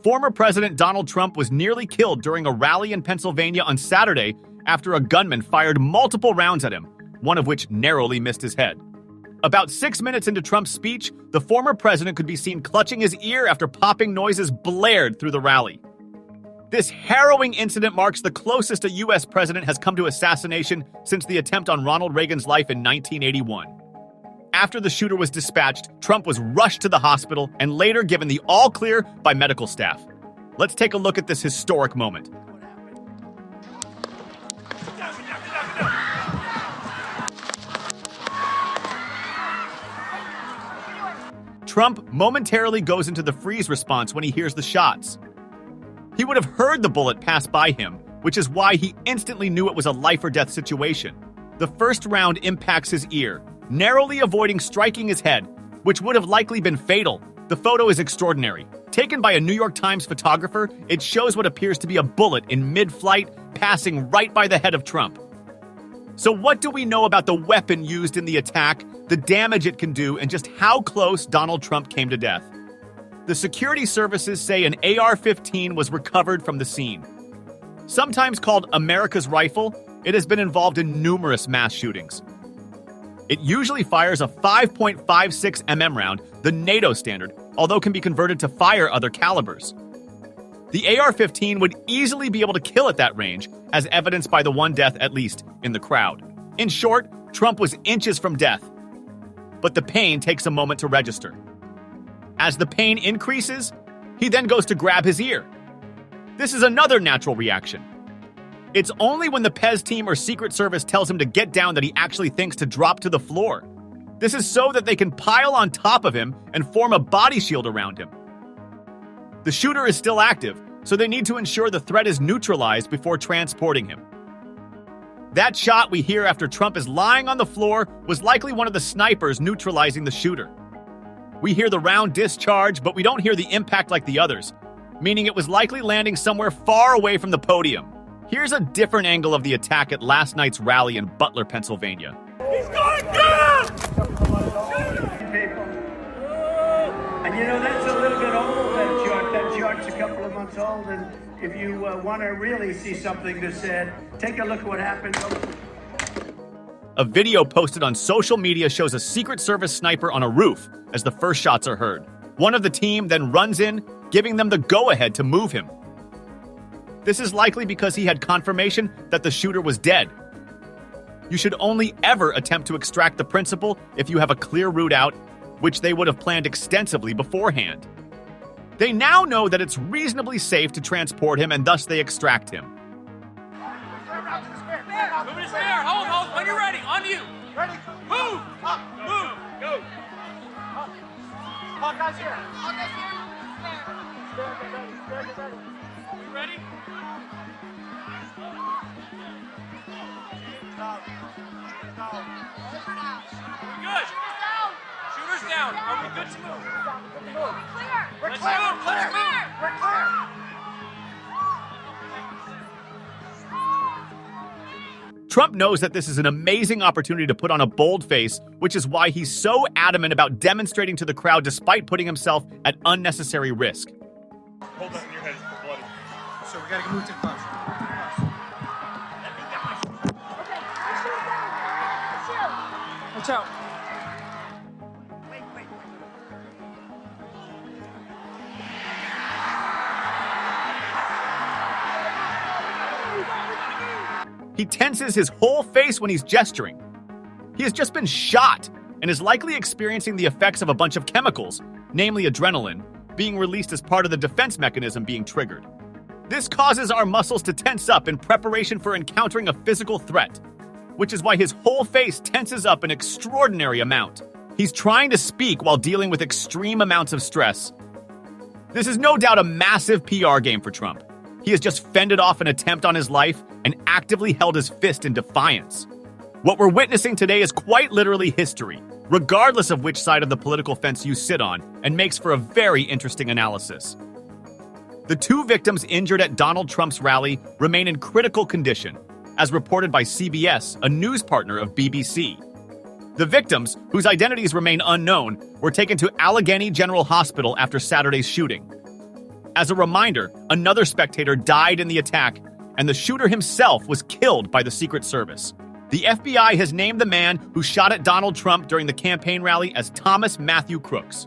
Former President Donald Trump was nearly killed during a rally in Pennsylvania on Saturday after a gunman fired multiple rounds at him, one of which narrowly missed his head. About 6 minutes into Trump's speech, the former president could be seen clutching his ear after popping noises blared through the rally. This harrowing incident marks the closest a U.S. president has come to assassination since the attempt on Ronald Reagan's life in 1981. After the shooter was dispatched, Trump was rushed to the hospital and later given the all-clear by medical staff. Let's take a look at this historic moment. Trump momentarily goes into the freeze response when he hears the shots. He would have heard the bullet pass by him, which is why he instantly knew it was a life-or-death situation. The first round impacts his ear, narrowly avoiding striking his head, which would have likely been fatal. The photo is extraordinary. Taken by a New York Times photographer, it shows what appears to be a bullet in mid-flight, passing right by the head of Trump. So what do we know about the weapon used in the attack, the damage it can do, and just how close Donald Trump came to death? The security services say an AR-15 was recovered from the scene. Sometimes called America's rifle, it has been involved in numerous mass shootings. It usually fires a 5.56 mm round, the NATO standard, although can be converted to fire other calibers. The AR-15 would easily be able to kill at that range, as evidenced by the one death at least in the crowd. In short, Trump was inches from death. But the pain takes a moment to register. As the pain increases, he then goes to grab his ear. This is another natural reaction. It's only when the Pez team or Secret Service tells him to get down that he actually thinks to drop to the floor. This is so that they can pile on top of him and form a body shield around him. The shooter is still active, so they need to ensure the threat is neutralized before transporting him. That shot we hear after Trump is lying on the floor was likely one of the snipers neutralizing the shooter. We hear the round discharge, but we don't hear the impact like the others, meaning it was likely landing somewhere far away from the podium. Here's a different angle of the attack at last night's rally in Butler, Pennsylvania. He's going down! And you know, that's a little bit old, that chart. That chart's a couple of months old, and if you want to really see something that's said, take a look at what happened. A video posted on social media shows a Secret Service sniper on a roof as the first shots are heard. One of the team then runs in, giving them the go-ahead to move him. This is likely because he had confirmation that the shooter was dead. You should only ever attempt to extract the principal if you have a clear route out, which they would have planned extensively beforehand. They now know that it's reasonably safe to transport him, and thus they extract him. Move his hair. Hold. When you're ready. On you. Ready. Move. Up. Move. Go. Up. Hawkeye's here. Hawkeye's here. Stand. You ready? Good. Shooter's down. Are we good to move? Let's move. We're clear. Trump knows that this is an amazing opportunity to put on a bold face, which is why he's so adamant about demonstrating to the crowd despite putting himself at unnecessary risk. Hold that in your head. It's bloody. So we gotta move to the close. Watch out. Wait. He tenses his whole face when he's gesturing. He has just been shot and is likely experiencing the effects of a bunch of chemicals, namely adrenaline, being released as part of the defense mechanism being triggered. This causes our muscles to tense up in preparation for encountering a physical threat, which is why his whole face tenses up an extraordinary amount. He's trying to speak while dealing with extreme amounts of stress. This is no doubt a massive PR game for Trump. He has just fended off an attempt on his life and actively held his fist in defiance. What we're witnessing today is quite literally history, regardless of which side of the political fence you sit on, and makes for a very interesting analysis. The two victims injured at Donald Trump's rally remain in critical condition, as reported by CBS, a news partner of BBC. The victims, whose identities remain unknown, were taken to Allegheny General Hospital after Saturday's shooting. As a reminder, another spectator died in the attack, and the shooter himself was killed by the Secret Service. The FBI has named the man who shot at Donald Trump during the campaign rally as Thomas Matthew Crooks.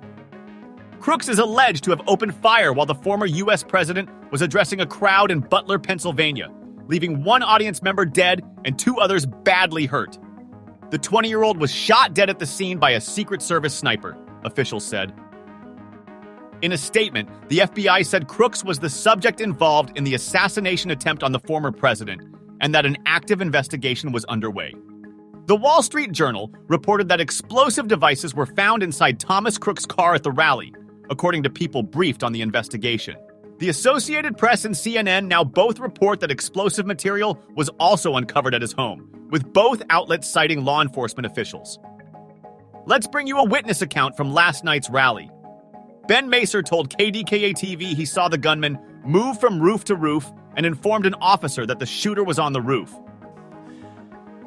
Crooks is alleged to have opened fire while the former U.S. president was addressing a crowd in Butler, Pennsylvania, leaving one audience member dead and 2 others badly hurt. The 20-year-old was shot dead at the scene by a Secret Service sniper, officials said. In a statement, the FBI said Crooks was the subject involved in the assassination attempt on the former president, and that an active investigation was underway. The Wall Street Journal reported that explosive devices were found inside Thomas Crooks' car at the rally, according to people briefed on the investigation. The Associated Press and CNN now both report that explosive material was also uncovered at his home, with both outlets citing law enforcement officials. Let's bring you a witness account from last night's rally. Ben Macer told KDKA-TV he saw the gunman move from roof to roof and informed an officer that the shooter was on the roof.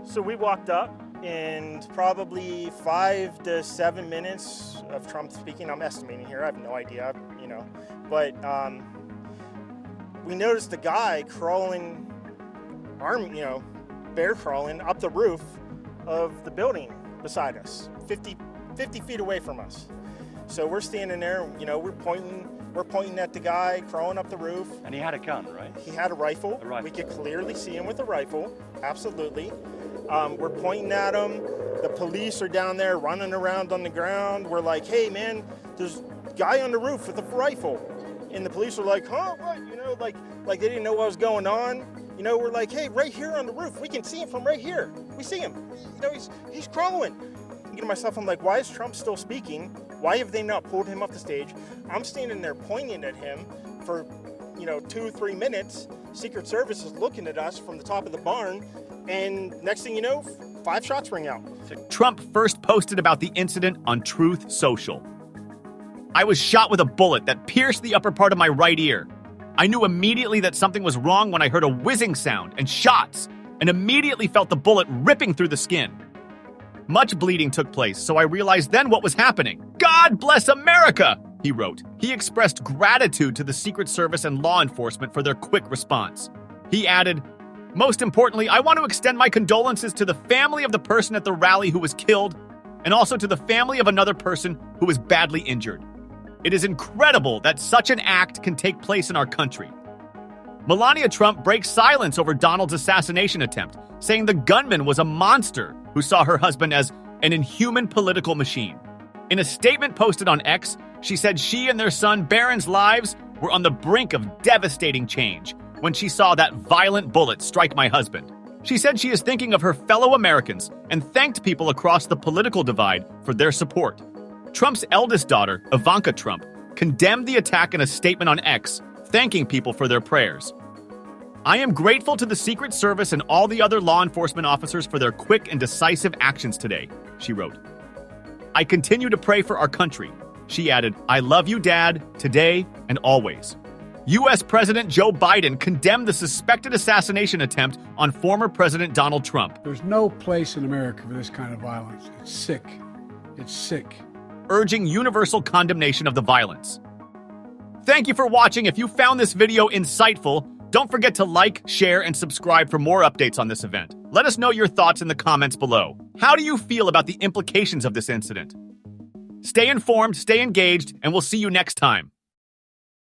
So we walked up, and probably 5 to 7 minutes of Trump speaking. I'm estimating here. I have no idea, But we noticed the guy crawling, bear crawling up the roof of the building beside us, 50 feet away from us. So we're standing there, we're pointing at the guy crawling up the roof. And he had a gun, right? He had a rifle. A rifle. We could clearly see him with a rifle, absolutely. We're pointing at him. The police are down there running around on the ground. We're like, hey, man, there's a guy on the roof with a rifle. And the police are like, huh, what? Like they didn't know what was going on. We're like, hey, right here on the roof. We can see him from right here. We see him. He's crawling. Myself, I'm like, why is Trump still speaking? Why have they not pulled him off the stage? I'm standing there pointing at him for, 2-3 minutes. Secret Service is looking at us from the top of the barn. And next thing you know, 5 shots ring out. Trump first posted about the incident on Truth Social. I was shot with a bullet that pierced the upper part of my right ear. I knew immediately that something was wrong when I heard a whizzing sound and shots, and immediately felt the bullet ripping through the skin. Much bleeding took place, so I realized then what was happening. God bless America, he wrote. He expressed gratitude to the Secret Service and law enforcement for their quick response. He added, most importantly, I want to extend my condolences to the family of the person at the rally who was killed, and also to the family of another person who was badly injured. It is incredible that such an act can take place in our country. Melania Trump breaks silence over Donald's assassination attempt, saying the gunman was a monster who saw her husband as an inhuman political machine. In a statement posted on X, she said she and their son Barron's lives were on the brink of devastating change when she saw that violent bullet strike my husband. She said she is thinking of her fellow Americans and thanked people across the political divide for their support. Trump's eldest daughter, Ivanka Trump, condemned the attack in a statement on X, thanking people for their prayers. I am grateful to the Secret Service and all the other law enforcement officers for their quick and decisive actions today, she wrote. I continue to pray for our country. She added, I love you, Dad, today and always. U.S. President Joe Biden condemned the suspected assassination attempt on former President Donald Trump. There's no place in America for this kind of violence. It's sick. It's sick. Urging universal condemnation of the violence. Thank you for watching. If you found this video insightful, don't forget to like, share, and subscribe for more updates on this event. Let us know your thoughts in the comments below. How do you feel about the implications of this incident? Stay informed, stay engaged, and we'll see you next time.